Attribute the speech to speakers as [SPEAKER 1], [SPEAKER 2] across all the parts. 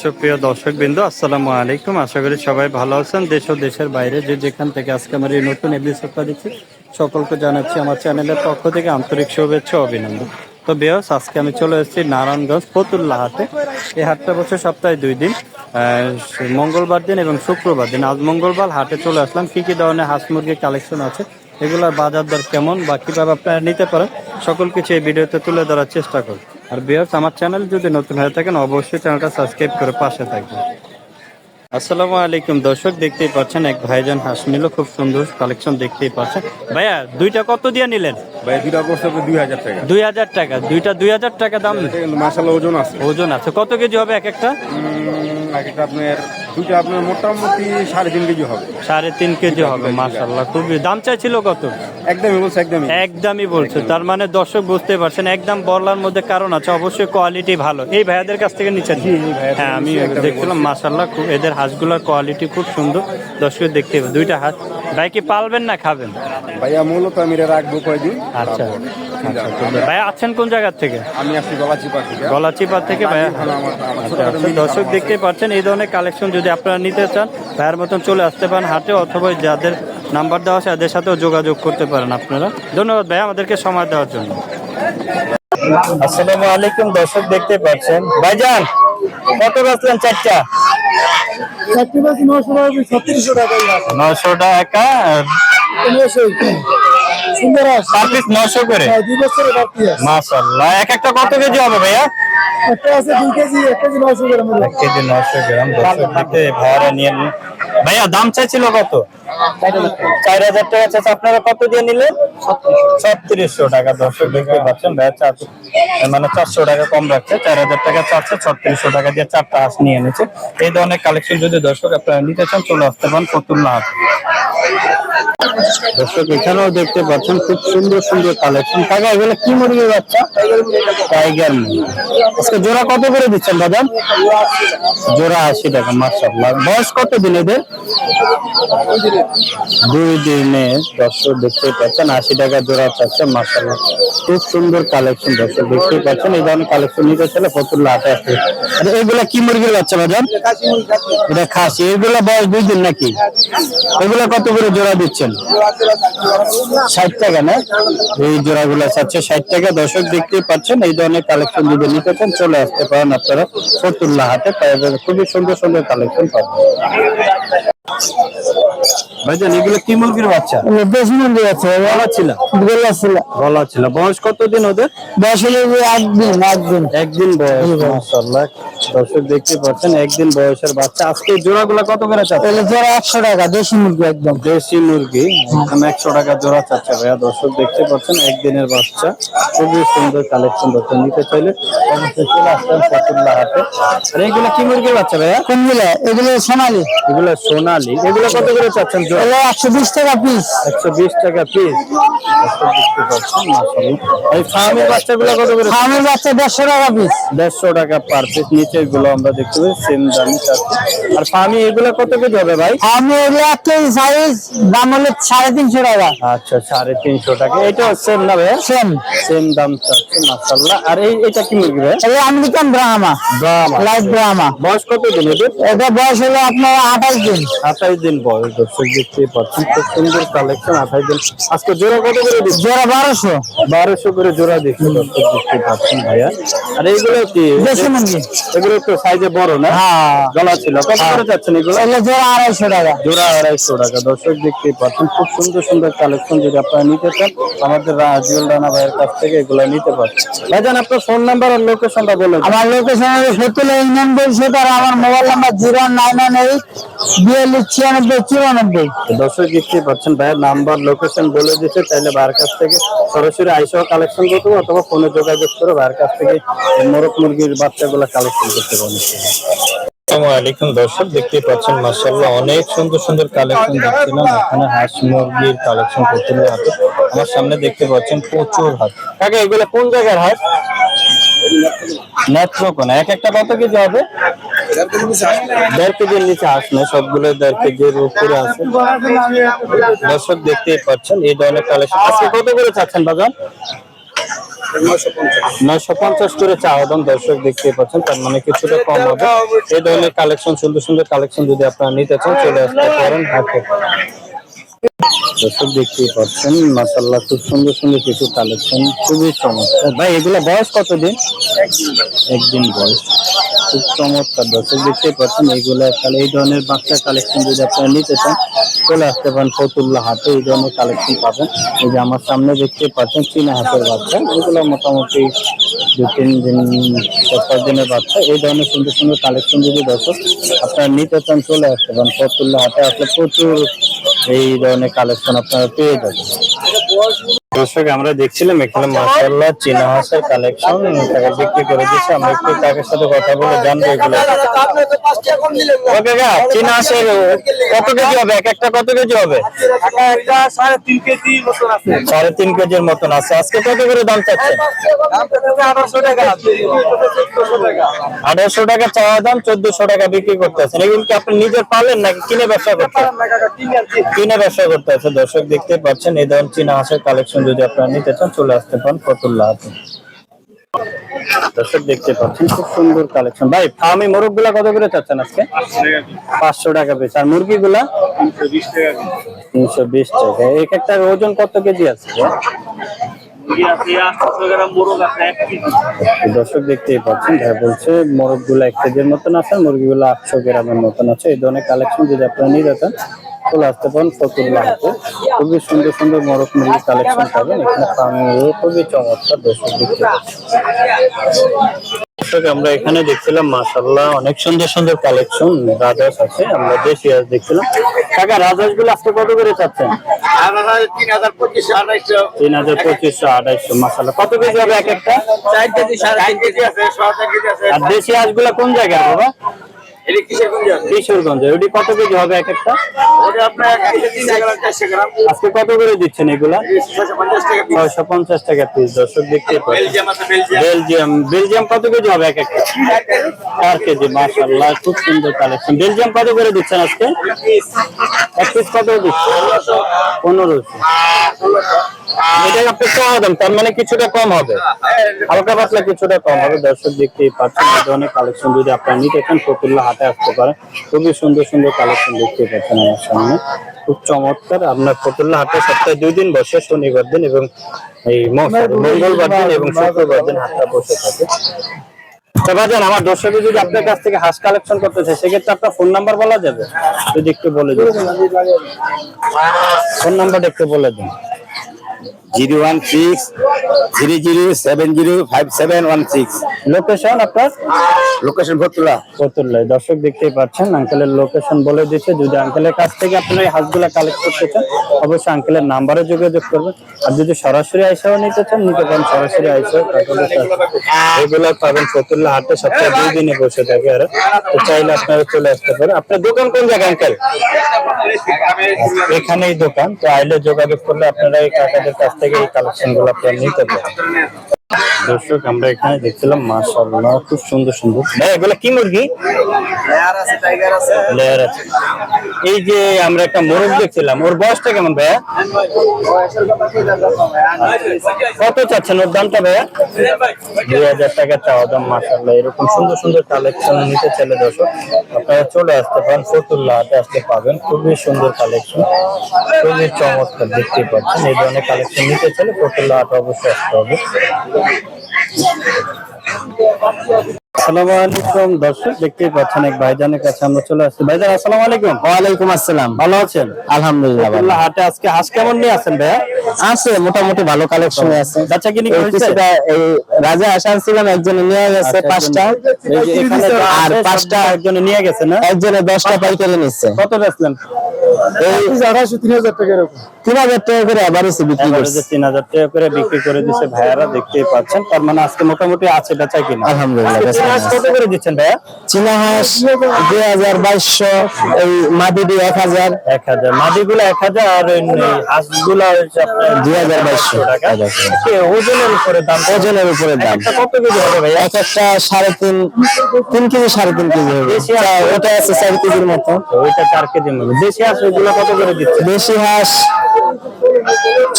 [SPEAKER 1] সুপ্রিয় দর্শকবৃন্দ, আসসালামু আলাইকুম। আশা করি সবাই ভালো আছেন। দেশ ও দেশের বাইরে যে যেখান থেকে আজকে আমার এই নতুন এপিসোডটা দিচ্ছি, সকলকে জানাচ্ছি আমার চ্যানেলের পক্ষ থেকে আন্তরিক শুভেচ্ছা ও অভিনন্দন। তো বেয়স, আজকে আমি চলে এসেছি নারায়ণগঞ্জ ফতুল্লা হাটে। এই হাটটা বছর সপ্তাহে 2 দিন, মঙ্গলবার দিন এবং শুক্রবার দিন। আজ মঙ্গলবার হাটে চলে আসলাম। কী কী ধরনের হাঁস মুরগির কালেকশন আছে, এগুলোর বাজার দর কেমন বা কীভাবে আপনারা নিতে পারেন, সকল কিছু এই ভিডিওতে তুলে ধরার চেষ্টা করব। আর ভিউয়ার্স, আমার চ্যানেল যদি নতুন হয়ে থাকেন অবশ্যই চ্যানেলটা সাবস্ক্রাইব করে পাশে থাকবেন। আসসালামু আলাইকুম দর্শক, দেখতেই পাচ্ছেন এক ভাইজান হাঁস নিল, খুব সুন্দর কালেকশন দেখতেই পাচ্ছেন। ভাইয়া দুইটা কত দিয়ে নিলেন?
[SPEAKER 2] ভাই দুইটা পড়ছে 2000 টাকা।
[SPEAKER 1] 2000 টাকা দুইটা, 2000 টাকা দাম।
[SPEAKER 2] মাশাআল্লাহ ওজন আছে।
[SPEAKER 1] ওজন আছে, কত কেজি হবে এক একটা?
[SPEAKER 2] একটা আপনার দুইটা আপনার মোটামুটি 3.5 কেজি হবে।
[SPEAKER 1] 3.5 কেজি হবে। মাশাআল্লাহ, খুবই দাম চাইছিল কত?
[SPEAKER 2] একদমই বলছে,
[SPEAKER 1] একদমই বলছে। তার মানে দর্শক বুঝতে পারছেন, একদম বলার মধ্যে কারণ আছে, অবশ্যই কোয়ালিটি ভালো। এই ভাইয়াদের কাছ থেকে নিচ্ছেন? হ্যাঁ, আমি দেখছিলাম। মাশাআল্লাহ, এদের হাঁসগুলোর কোয়ালিটি খুব সুন্দর। দর্শক দেখতে হবে দুইটা হাঁস। ভাই কি পালবেন না খাবেন?
[SPEAKER 2] ভাইয়া মূলত আমি রাখবো কয়দিন।
[SPEAKER 1] আচ্ছা ভাইয়া, আছেন কোন জায়গা থেকে?
[SPEAKER 2] আমি আসছি গলাচিপা থেকে।
[SPEAKER 1] গলাচিপা থেকে ভাইয়া। দর্শক দেখতে পাচ্ছেন, এই ধরনের কালেকশন যদি আপনারা নিতে চান, ভাইয়ের মতন চলে আসতে পারেন হাটে, অথবা যাদের নাম্বার দেওয়া আছে এদের সাথেও যোগাযোগ করতে পারেন আপনারা। ধন্যবাদ ভাই আমাদেরকে সময় দেওয়ার জন্য। আসসালামু আলাইকুম দর্শক, দেখতে পাচ্ছেন ভাইজান কত বেচলেন? চারটা 900 টাকা। সুন্দর 900 করে। মাশাআল্লাহ, এক একটা কত কেজি হবে ভাইয়া?
[SPEAKER 3] একটা আছে 2 কেজি, 1 কেজি 900 গ্রাম।
[SPEAKER 1] 1 কেজি 900 গ্রাম। দর্শক দেখতে ভাড়া নিয়ে নিন। ভাইয়া দাম চাইছিল কত? 4000 টাকা চাচ্ছে। আপনারা কত দিয়ে নিলেন? 3600 টাকা। দর্শক দেখতে পাচ্ছেন ভাইয়া মানে 400 টাকা কম রাখছে। 4000 টাকা চাচ্ছে, 3600 টাকা দিয়ে 4টা হাঁস নিয়ে এনেছে। এই ধরনের কালেকশন যদি দর্শক আপনারা নিতে চান, চলে আসতে পারেন ফতুল্লা হাট। দর্শক এখানেও দেখতে পাচ্ছেন খুব সুন্দর সুন্দর কালেকশন। কাকা এগুলো কি মুরগির বাচ্চা? টাইগার মুরগি। আজকে জোড়া কত করে দিচ্ছেন দাদা? জোড়া 80 টাকা। মাশাআল্লাহ, বয়স কত দিন এদের? 2 দিনে। দর্শক দেখতে পাচ্ছেন 80 টাকা জোড়া চাচ্ছে। মাশাআল্লাহ, খুব সুন্দর কালেকশন। দর্শক দেখতে পাচ্ছেন, এই ধরনের কালেকশন নিতে চাইলে ফতুল্লা হাটে আসতে। আর এগুলা কি মুরগির বাচ্চা বাজার? এটা খাসি। এগুলা বয়স 2 দিন নাকি? এগুলা কত করে জোড়া দিচ্ছেন? 60 টাকা না? এই জোড়াগুলো চাচ্ছে 60 টাকা। দর্শক দেখতেই পাচ্ছেন, এই ধরনের কালেকশন যদি নিতে চান চলে আসতে পারেন আপনারা ফতুল্লা হাটে। খুবই সুন্দর সুন্দর কালেকশন পাবেন। ভাইজান এগুলো কি মুরগির বাচ্চা?
[SPEAKER 3] দেশি মুরগি আছে।
[SPEAKER 1] গলা ছিল। বয়স কত দিন ওদের?
[SPEAKER 3] বয়স হলো 1 দিন
[SPEAKER 1] বয়স। মাশাআল্লাহ, দর্শক দেখতে পাচ্ছেন একদিন বয়সের বাচ্চা। আজকে জোড়াগুলো কত করে চাচ্ছে?
[SPEAKER 3] জোড়া 100 টাকা। দেশি মুরগি একদম
[SPEAKER 1] দেশি মুরগি একদম 100 টাকা জোড়া চাচ্ছে ভাইয়া। দর্শক দেখতে পাচ্ছেন একদিনের বাচ্চা, খুবই সুন্দর কালেকশন। দর্শক নিতে চাইলে অবশ্যই চলে আসবেন ফতুল্লা হাটে। আর এগুলো কি মুরগির বাচ্চা ভাইয়া?
[SPEAKER 3] কোনগুলো? এগুলো সোনালী।
[SPEAKER 1] এগুলো সোনালী। এগুলো কত করে চাচ্ছেন জোড়া?
[SPEAKER 3] 120 টাকা পিস।
[SPEAKER 1] 120 টাকা পিস। এই ফার্মের বাচ্চাগুলো কত করে?
[SPEAKER 3] ফার্মের বাচ্চা 150 টাকা পিস।
[SPEAKER 1] 150 টাকা পার পিস। নিচে গুলো আমরা দেখতে পাই সেম দামই চাচ্ছি। আর ফার্মি এগুলো কত কেজি হবে ভাই?
[SPEAKER 3] আমি এগুলো 1 কেজি সাইজ, দাম হলো 350 টাকা।
[SPEAKER 1] আচ্ছা, 350 টাকা। এটা সেম না ভাই? সেম দাম চাচ্ছি। মাশাআল্লাহ। আর এটা কি মুরগি ভাই?
[SPEAKER 3] এটা আমেরিকান ব্রাহ্মা, লাইট ব্রাহ্মা।
[SPEAKER 1] বয়স কত দিন এদের?
[SPEAKER 3] এটা বয়স হলো আপনার 28 দিন।
[SPEAKER 1] 28 দিন বয়স। দর্শক দেখতে পাচ্ছেন খুব সুন্দর কালেকশন। 28 দিন। আজকে জোড়া কত করে দিচ্ছি?
[SPEAKER 3] জোড়া
[SPEAKER 1] 1200 করে জোড়া দিচ্ছি। দর্শক দেখতে পাচ্ছেন ভাইয়া। আর এইগুলো কি
[SPEAKER 3] দেশি মুরগি?
[SPEAKER 1] এগুলো একটু সাইজে বড় না?
[SPEAKER 3] হ্যাঁ,
[SPEAKER 1] গলা ছিল। কত করে যাচ্ছেন এগুলো?
[SPEAKER 3] এগুলো জোড়া 250 টাকা।
[SPEAKER 1] জোড়া 250 টাকা। দর্শক দেখতে পাচ্ছেন খুব সুন্দর সুন্দর কালেকশন। যদি আপনারা নিতে চান আমাদের রাজিউল রানা ভাইয়ের কাছ থেকে এগুলো নিতে পারেন। ভাইজান আপনার ফোন নাম্বার আর লোকেশনটা বলে দিন।
[SPEAKER 3] আমার লোকেশন হলো ফতুল্লা ইউনিয়ন পরিষদ, আর আমার মোবাইল নাম্বার 0998 42 96 94।
[SPEAKER 1] দর্শক দেখতে পাচ্ছেন ভাইয়ের নাম্বার লোকেশন বলে দিতে চাইলে ভাইয়ের কাছ থেকে সরাসরি আইসা কালেকশন করতে হবে, অথবা ফোনে যোগাযোগ করে ভাইয়ের কাছ থেকে মোরগ মুরগির বাচ্চাগুলো কালেকশন করতে পারেন। আসসালামু আলাইকুম দর্শক, দেখতে পাচ্ছেন মাশাআল্লাহ অনেক সুন্দর সুন্দর কালেকশন দেখছিলাম। এখানে হাঁস মুরগির কালেকশন করতে হবে হাটে। আমার সামনে দেখতে পাচ্ছেন প্রচুর হাট। কাকা এগুলো কোন জায়গার হাট? নেত্রকোনা। এক একটা কত কেজি হবে? 1.5 কেজির নিচে হাঁস না, সবগুলো 1.5 কেজির উপরে আছে। দর্শক দেখতেই পাচ্ছেন এই ধরনের কালেকশন। আজকে কত করে চাচ্ছেন বাজার? 950 করে চাওয়া দাম দর্শক দেখতে পাচ্ছেন, তার মানে কিছুটা কম হবে। এই ধরনের কালেকশন, সুন্দর সুন্দর কালেকশন যদি আপনারা নিতে চান চলে আসতে পারেন হাটে। দর্শক দেখতেই পাচ্ছেন মাশাআল্লাহ খুব সুন্দর সুন্দর কিছু কালেকশন, খুবই চমৎকার। ভাই এগুলা বয়স কতদিন? একদিন বয়স, খুব চমৎকার। দর্শক দেখতেই পাচ্ছেন এইগুলা তাহলে এই ধরনের বাচ্চা কালেকশন যদি আপনারা নিতে চান চলে আসতে পারেন ফতুল্লা হাটে, এই ধরনের কালেকশন পাবেন। এই যে আমার সামনে দেখতে পাচ্ছেন চীনা হাঁসের বাচ্চা, এগুলো মোটামুটি 2-3 দিন 4-5 দিনের বাচ্চা। এই ধরনের সুন্দর সুন্দর কালেকশন যদি দর্শক আপনারা নিতে চান চলে আসতে পারেন ফতুল্লা হাটে, আসলে প্রচুর এই ধরনের কালেকশন আপনারা পেয়ে যাবেন। দর্শক আমরা দেখছিলাম এখানে মাশাআল্লাহ চীনা হাঁসের কালেকশন তাকে বিক্রি করে দিচ্ছে। আমরা একটু তাদের সাথে কথা বলে জানবো এগুলো। ওকে গা, চীনা হাঁসের কত কেজি হবে? এক একটা কত কেজি হবে?
[SPEAKER 2] একটা 3.5 কেজি মতন আছে।
[SPEAKER 1] 3.5 কেজির মতন আছে। আজকে কত করে দাম চাচ্ছেন?
[SPEAKER 2] 1800 টাকা।
[SPEAKER 1] 1800 টাকা চাওয়া দাম, 1400 টাকা বিক্রি করতেছেন। এগুলো কি আপনি নিজের পালেন নাকি কিনে ব্যবসা করতেন? কিনে ব্যবসা করতে আছে। দর্শক দেখতে পাচ্ছেন এই ধরনের চীনা হাঁসের কালেকশন যদি আপনারা নিতে চান চলে আসতে পারেন ফতুল্লা হাটে। দর্শক দেখতে পাচ্ছেন খুব সুন্দর কালেকশন। ভাই ফার্মি মোরগ গুলা কত করে চাচ্ছেন আজকে? 500 টাকা পিস। আর মুরগি গুলা 320 টাকা। এক একটা ওজন কত কেজি আছে? দর্শক দেখতেই পাচ্ছেন ভাই বলছে মোরগ গুলা 1 কেজির মতন আছে, মুরগি গুলা 800 গ্রামের মতন আছে। এই ধরনের কালেকশন যদি আপনারা নিতে চান চলে আসতে পারেন ফতুল্লা হাটে। খুবই সুন্দর সুন্দর মোরগ মুরগি কালেকশন পাবেন এখানে। ফার্মি খুবই চমৎকার। দর্শক দেখতে পাচ্ছেন আমরা এখানে দেখছিলাম মাশাআল্লাহ অনেক সুন্দর সুন্দর কালেকশন রাজহাঁস আছে। আমরা দেশি হাঁস দেখছিলাম। কাকা রাজহাঁস গুলো আজকে কত করে চাচ্ছেন? 3200 মাশাআল্লাহ। কত কেজি হবে এক একটা?
[SPEAKER 2] 4 কেজি 3.5 কেজি আছে, 6 কেজি আছে।
[SPEAKER 1] আর দেশি হাঁস গুলা কোন জায়গায় বাবা? কিশোরগঞ্জে। ওটি কত কেজি হবে এক একটা? আজকে কত করে দিচ্ছেন এগুলা? 650 টাকা পিস। দর্শক দেখতে বেলজিয়াম কত কেজি হবে এক একটা? 4 কেজি। মাশাআল্লাহ খুব সুন্দর কালেকশন। বেলজিয়াম কত করে দিচ্ছেন আজকে? এক পিস কত দিচ্ছেন? 1500। এটা আপনি চাওয়া দাম, তার মানে কিছুটা কম হবে, হালকা পাতলা কিছুটা কম হবে। দর্শক দেখতেই পাচ্ছেন এই ধরনের কালেকশন যদি আপনারা নিতে চান ফতুল্লা হাটে আসতে পারেন। খুবই সুন্দর সুন্দর কালেকশন দেখতে পাচ্ছেন আমার সামনে, খুব চমৎকার। আপনার ফতুল্লা হাটে সপ্তাহে 2 দিন বসে, শনিবার দিন এবং এই মঙ্গলবার দিন এবং শুক্রবার দিন হাটটা বসে থাকে। ভাইজান আমার দর্শক যদি আপনার কাছ থেকে হাঁস কালেকশন করতে চাই সেক্ষেত্রে আপনার ফোন নাম্বার বলা যাবে? যদি একটু বলে দিন ফোন নাম্বারটা একটু বলে দিন।
[SPEAKER 4] 01600705716।
[SPEAKER 1] লোকেশন আপনার?
[SPEAKER 4] লোকেশন ফতুল্লা।
[SPEAKER 1] ফতুল্লায়। দর্শক দেখতেই পাচ্ছেন আঙ্কেলের লোকেশন বলে দিচ্ছে। যদি আঙ্কেলের কাছ থেকে আপনারা এই হাঁসগুলা কালেক্ট করতে চান অবশ্যই আঙ্কেলের নাম্বারে যোগাযোগ করবেন। আর যদি সরাসরি আইসাও নিতে চান নিতে পারেন, সরাসরি আইসাও এগুলা পাবেন ফতুল্লা হাটে সপ্তাহে 2 দিনে বসে থাকে। আর তো চাইলে আপনারা চলে আসতে পারেন। আপনার দোকান কোন জায়গায় আঙ্কেল? এখানেই দোকান। তো আইলে যোগাযোগ করলে আপনারা এই কাকাদের কাছ থেকে এই কালেকশন গুলো আপনারা নিতে পারেন। দর্শক আমরা এখানে দেখছিলাম মাশাআল্লাহ খুব সুন্দর সুন্দর। ভাই এগুলা কি মুরগি?
[SPEAKER 2] লেয়ার আছে, টাইগার আছে।
[SPEAKER 1] লেয়ার আছে। এই যে আমরা একটা মোরগ দেখছিলাম, ওর বয়সটা কেমন ভাইয়া? কত চাচ্ছেন ওর দামটা ভাইয়া? 2000 টাকা চাওয়া দাম। মাশাআল্লাহ এরকম সুন্দর সুন্দর কালেকশন নিতে চাইলে দর্শক আপনারা চলে আসতে পারেন ফতুল্লা হাটে আসতে পাবেন। খুবই সুন্দর কালেকশন, খুবই চমৎকার দেখতে পাচ্ছেন। এই ধরনের কালেকশন নিতে চাইলে ফতুল্লা হাটে অবশ্যই আসতে হবে। আসসালামু আলাইকুম। দর্শক দেখতেই পাচ্ছেন এক ভাইজানের কাছে আমরা চলে আসছি। ভাইজান আসসালামু আলাইকুম।
[SPEAKER 3] ওয়ালাইকুম আসসালাম।
[SPEAKER 1] ভালো আছেন?
[SPEAKER 3] আলহামদুলিল্লাহ ভালো।
[SPEAKER 1] ফতুল্লা হাটে আজকে হাঁস কেমন নিয়ে আছেন ভাইয়া?
[SPEAKER 3] আছে মোটামুটি ভালো কালেকশন আছে।
[SPEAKER 1] বাচ্চা কিনে
[SPEAKER 3] এই কিছুটা এই রাজা আসান ছিলাম, একজনে নিয়ে গেছে 5টা,
[SPEAKER 1] এই যে এখানে
[SPEAKER 3] আর 5টা
[SPEAKER 1] একজনে নিয়ে গেছে না?
[SPEAKER 3] একজনে 10টা পাইকারি নিচ্ছে।
[SPEAKER 1] কত বেচলেন?
[SPEAKER 3] এই 3000 টাকা এরকম। 3000 টাকা করে এভারেজে বিক্রি করছে।
[SPEAKER 1] 3000 টাকা করে বিক্রি করে দিচ্ছে ভাইয়ারা, দেখতেই পাচ্ছেন। তার মানে আজকে মোটামুটি আছে বেচা কিনা।
[SPEAKER 3] আলহামদুলিল্লাহ।
[SPEAKER 1] চীনা হাঁস কত করে দিচ্ছেন ভাইয়া?
[SPEAKER 3] চীনা হাঁস 2200, এই মাদিদি 1000।
[SPEAKER 1] 1000 মাদিগুলো 1000 আর হাঁসগুলো হচ্ছে আপনার
[SPEAKER 3] 2200
[SPEAKER 1] টাকা। ওজনের উপরে দাম।
[SPEAKER 3] ওজনের উপরে দাম।
[SPEAKER 1] একটা কত কেজি হবে ভাইয়া?
[SPEAKER 3] এক একটা 3.5 কেজি 3.5 কেজি হবে। ওটা আছে 4 কেজির মতো।
[SPEAKER 1] ওইটা 4 কেজির মতো। দেশি হাঁস ওইগুলো কত করে দিচ্ছে?
[SPEAKER 3] দেশি হাঁস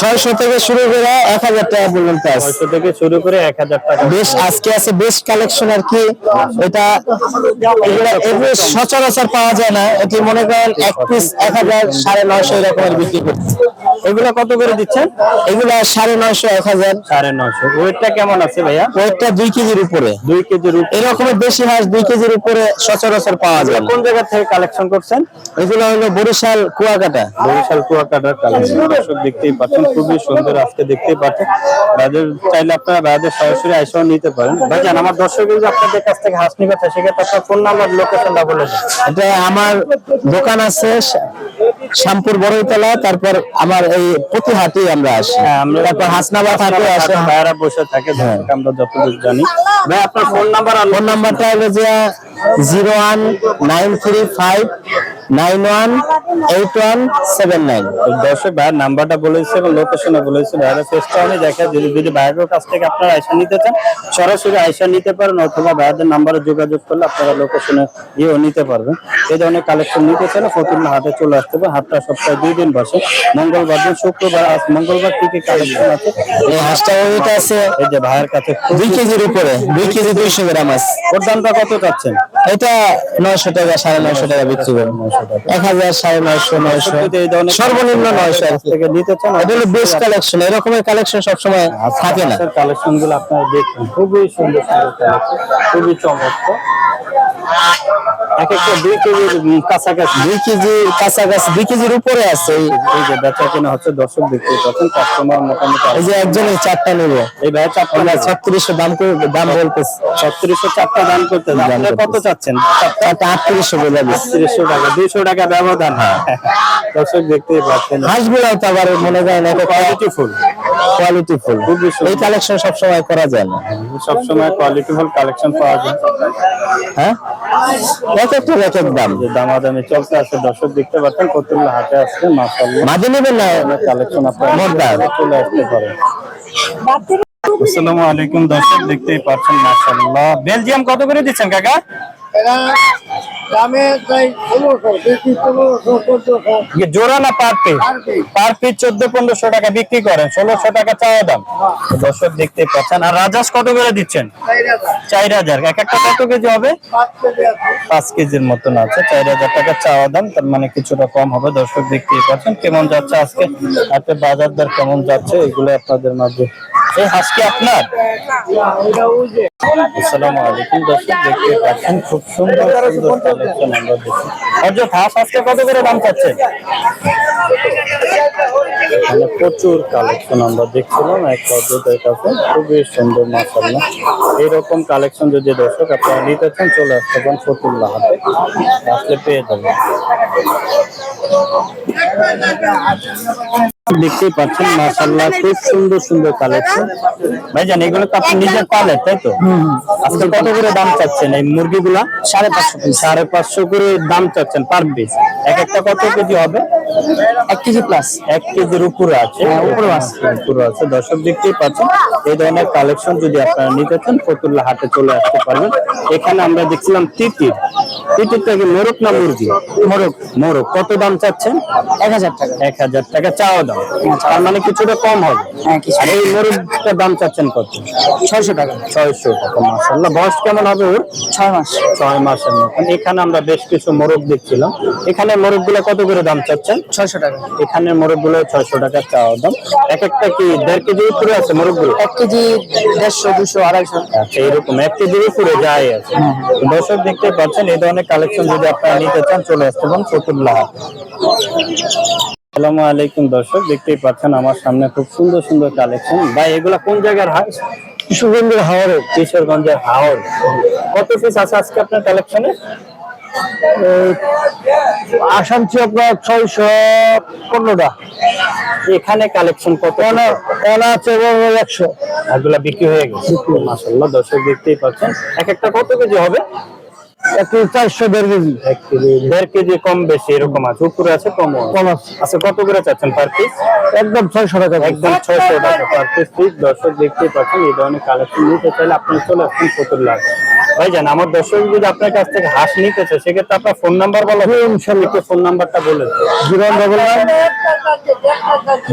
[SPEAKER 3] 600 থেকে শুরু করে 1000 টাকা পর্যন্ত আছে।
[SPEAKER 1] 600 থেকে শুরু করে 1000 টাকা।
[SPEAKER 3] বেশ আজকে আছে বেস্ট কালেকশন আর কি। এটা এগুলা এগুলো সচরাচর পাওয়া যায় না। এটি মনে করেন এক পিস 1000 950 এরকমের বিক্রি করছে।
[SPEAKER 1] এগুলো কত করে দিচ্ছেন?
[SPEAKER 3] এগুলা 950 1000।
[SPEAKER 1] 950। ওয়েটটা কেমন আছে ভাইয়া?
[SPEAKER 3] ওইটা 2 কেজির উপরে।
[SPEAKER 1] 2 কেজির উপরে।
[SPEAKER 3] এরকমের দেশি হাঁস 2 কেজির উপরে সচরাচর পাওয়া যায় না।
[SPEAKER 1] কোন জায়গা থেকে কালেকশন করছেন?
[SPEAKER 3] এগুলো হলো বরিশাল কুয়াকাটা।
[SPEAKER 1] বরিশাল কুয়াকাটার কালেকশন। দর্শক দেখতেই পাচ্ছেন, খুবই সুন্দর আজকে দেখতেই পাচ্ছেন। ভাইদের চাইলে আপনারা ভাইদের সরাসরি আইসাও নিতে পারেন। ভাইজান, আমার দর্শক যদি আপনাদের কাছ থেকে হাঁস নিতে চায় সেক্ষেত্রে আপনার ফোন নাম্বার, লোকেশনটা বলে দেন।
[SPEAKER 3] এটা আমার দোকান আছে শ্যামপুর বড়ইতলা, তারপর আমার এই প্রতিহাটি আমরা আসি। তারপর হাসনাবাদ হাটে আসে।
[SPEAKER 1] ভাইয়ারা বসে থাকে, দর্শক আমরা যতদূর জানি। ভাই আপনার ফোন নাম্বার আর
[SPEAKER 3] ফোন নাম্বারটা হলো যে 01935918179।
[SPEAKER 1] দর্শক ভাইয়ের নাম্বারটা বলেছে এবং লোকেশনে বলেছে। ভাইয়ের ফেসটা আমি দেখা, যদি ভাইয়ের কাছ থেকে আপনারা আইসা নিতে চান সরাসরি আইসা নিতে পারেন, অথবা ভাইয়াদের নাম্বারে যোগাযোগ করলে আপনারা লোকেশনে গিয়েও নিতে পারবেন। এই ধরনের কালেকশন নিতে চাইলে ফতুল্লা হাটে চলে আসতে হবে। হাটটা সপ্তাহে 2 দিন বসে, মঙ্গলবার দিন, শুক্রবার। আজ মঙ্গলবার থেকে কালেকশন আছে।
[SPEAKER 3] এই হাঁসটা ওইটা আছে
[SPEAKER 1] এই যে ভাইয়ের কাছে
[SPEAKER 3] 2 কেজির উপরে, 2 কেজি 200 গ্রাম আছে।
[SPEAKER 1] ওর দামটা কত চাচ্ছেন?
[SPEAKER 3] এটা 900 টাকা 950 টাকা বিক্রি করে। 1000 950 900 সর্বনিম্ন 900
[SPEAKER 1] থেকে নিতে চান।
[SPEAKER 3] এটা হলো বেস্ট কালেকশন। এরকমের কালেকশন সবসময় থাকে না।
[SPEAKER 1] কালেকশন গুলো আপনারা দেখুন, খুবই সুন্দর সুন্দর কালেকশন, খুবই চমৎকার। এক একটা 2 কেজির কাছাকাছি,
[SPEAKER 3] 2 কেজি কাছাকাছি, 2 কেজির উপরে আছে।
[SPEAKER 1] এই যে বেচা কেনা হচ্ছে, দর্শক দেখতে পাচ্ছেন। কাস্টমার মোটামুটি
[SPEAKER 3] এই যে একজনই 4টা নেবে।
[SPEAKER 1] এই ভাই 4টা
[SPEAKER 3] 3600 দাম করে দাম বলতেছে।
[SPEAKER 1] 3600 4টা দাম করতে আপনি কত চাচ্ছেন?
[SPEAKER 3] 3800 বলে দিচ্ছে।
[SPEAKER 1] 3800 টাকা, 200 টাকা ব্যবধান। দর্শক দেখতেই পাচ্ছেন,
[SPEAKER 3] হাঁসগুলো তো আবার মনে করেন একটা
[SPEAKER 1] কোয়ালিটিফুল।
[SPEAKER 3] এই কালেকশন সব সময় করা যায় না।
[SPEAKER 1] সব সময় কোয়ালিটিফুল কালেকশন পাওয়া যায়।
[SPEAKER 3] হ্যাঁ, এক একটা দাম।
[SPEAKER 1] যে দামাদামি চলতে আছে, দর্শক দেখতে পাচ্ছেন। ফতুল্লা হাটে আসছে, মাশাআল্লাহ।
[SPEAKER 3] মাঝে নেবেন না
[SPEAKER 1] কালেকশন আপনারা চলে আসতে পারেন। আসসালামু আলাইকুম দর্শক, দেখতেই পাচ্ছেন মাশাআল্লাহ। বেলজিয়াম কত করে দিচ্ছেন কাকা? জোড়া না পার পিস? পার পিস 1400-1500 টাকা বিক্রি করেন, 1600 টাকা চাওয়া দাম। দর্শক দেখতে পাচ্ছেন। আর রাজাস কত করে দিচ্ছেন? 4000। এক একটা কত কেজি হবে? 5 কেজির মতন আছে। 4000 টাকা চাওয়া দাম, তার মানে কিছুটা কম হবে। দর্শক দেখতেই পাচ্ছেন কেমন যাচ্ছে আজকে হাটে বাজার দর, কেমন যাচ্ছে এগুলো আপনাদের মাঝে। এই হাঁস কি আপনার? আসসালামু আলাইকুম দর্শক, দেখতে পাচ্ছেন খুব সুন্দর সুন্দর কালেকশন আমরা দেখছি। অর্থাৎ হাঁস আজকে কত করে দাম চাচ্ছে? এখানে প্রচুর কালেকশন আমরা দেখছিলাম এক পর্যটের কাছে, খুবই সুন্দর মাশাআল্লাহ। এইরকম কালেকশন যদি দর্শক আপনারা নিতে চান চলে আসতে পারেন ফতুল্লা হাটে, আসলে পেয়ে যাবেন। দেখতেই পাচ্ছেন মাশাআল্লাহ, খুব সুন্দর সুন্দর কালেকশন। ভাইজান এগুলো তো আপনি নিজে পালেন তাই তো? আজকাল কত করে দাম চাচ্ছেন এই মুরগিগুলা? 550 করে দাম চাচ্ছেন পার পিস। এক একটা কত কেজি হবে?
[SPEAKER 3] 1 কেজি প্লাস।
[SPEAKER 1] 1 কেজির উপরে আছে, উপরে আছে। দর্শক দেখতেই পাচ্ছেন এই ধরনের কালেকশন যদি আপনারা নিতে চান ফতুল্লা হাটে চলে আসতে পারবেন। এখানে আমরা দেখছিলাম তিতিরটা কি মোরগ না মুরগি? মোরগ। কত দাম চাচ্ছেন?
[SPEAKER 3] 1000 টাকা।
[SPEAKER 1] 1000 টাকা চাওয়া দাম, তার মানে কিছুটা কম হবে। আর এই মোরগটার দাম চাচ্ছেন কত?
[SPEAKER 3] 600 টাকা।
[SPEAKER 1] 600 টাকা। মাশাআল্লাহ, বয়স কেমন হবে ওর?
[SPEAKER 3] 6 মাস।
[SPEAKER 1] 6 মাসের মতন। এখানে আমরা বেশ কিছু মোরগ দেখছিলাম। এখানে মোরগগুলো কত করে দাম চাচ্ছেন?
[SPEAKER 3] 600 টাকা।
[SPEAKER 1] এখানে মোরগগুলো 600 টাকা চাওয়া দাম। এক একটা কি 1.5 কেজির উপরে আছে মোরগগুলো?
[SPEAKER 3] 1 কেজি 150 200 250।
[SPEAKER 1] আচ্ছা, এরকম 1 কেজির উপরে যায় আছে। দর্শক দেখতে পাচ্ছেন এই ধরনের কালেকশন যদি আপনারা নিতে চান চলে আসতে পারেন ফতুল্লা হাটে। আসসালামু আলাইকুম দর্শক, দেখতেই পাচ্ছেন আমার সামনে খুব সুন্দর সুন্দর কালেকশন। ভাই এগুলা কোন জায়গার হাঁস?
[SPEAKER 3] কিশোরগঞ্জের হাওড়ে।
[SPEAKER 1] কিশোরগঞ্জের হাওড়। কত পিস আছে আজকে আপনার কালেকশনে?
[SPEAKER 3] আসামছি আপনার 615টা।
[SPEAKER 1] এখানে কালেকশন কত?
[SPEAKER 3] ওনা আছে 100।
[SPEAKER 1] এগুলা বিক্রি হয়ে গেছে মাশাআল্লাহ। দর্শক দেখতেই পাচ্ছেন এক একটা কত কেজি হবে?
[SPEAKER 3] 1 কেজি 400 1.5 কেজি
[SPEAKER 1] 1 কেজি 1.5 কেজি কম বেশি এরকম আছে, উপরে আছে কম
[SPEAKER 3] কম আছে।
[SPEAKER 1] আচ্ছা, কত করে চাচ্ছেন পার পিস?
[SPEAKER 3] একদম 600 টাকা piece।
[SPEAKER 1] একদম 600 টাকা পার পিস। দর্শক দেখতেই পাচ্ছেন, এই ধরনের কালেকশন নিতে চাইলে আপনি চলে আসবেন ফতুর লাখ। ভাইজান, আমার দর্শক যদি আপনার কাছ থেকে হাঁস নিতে চায় সেক্ষেত্রে আপনার ফোন নাম্বার বলা যাবে? ইনশাআল্লাহ, একটু ফোন নাম্বারটা বলে দেন।
[SPEAKER 3] 099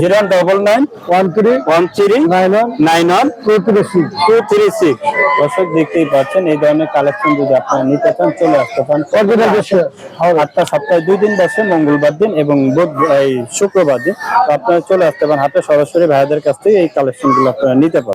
[SPEAKER 1] 099
[SPEAKER 3] 13
[SPEAKER 1] 13
[SPEAKER 3] 91
[SPEAKER 1] 91
[SPEAKER 3] 236।
[SPEAKER 1] 236। দর্শক দেখতেই পাচ্ছেন, এই ধরনের কালেকশন যদি আপনারা নিতে চান চলে আসতে পারেন।
[SPEAKER 3] অরিজিনাল দেশি
[SPEAKER 1] হাটটা সপ্তাহে 2 দিন বসে, মঙ্গলবার দিন এবং শুক্রবার দিন। তো আপনারা চলে আসতে পারেন হাটে, সরাসরি ভাইদের কাছ থেকে এই কালেকশন গুলো আপনারা নিতে পারেন।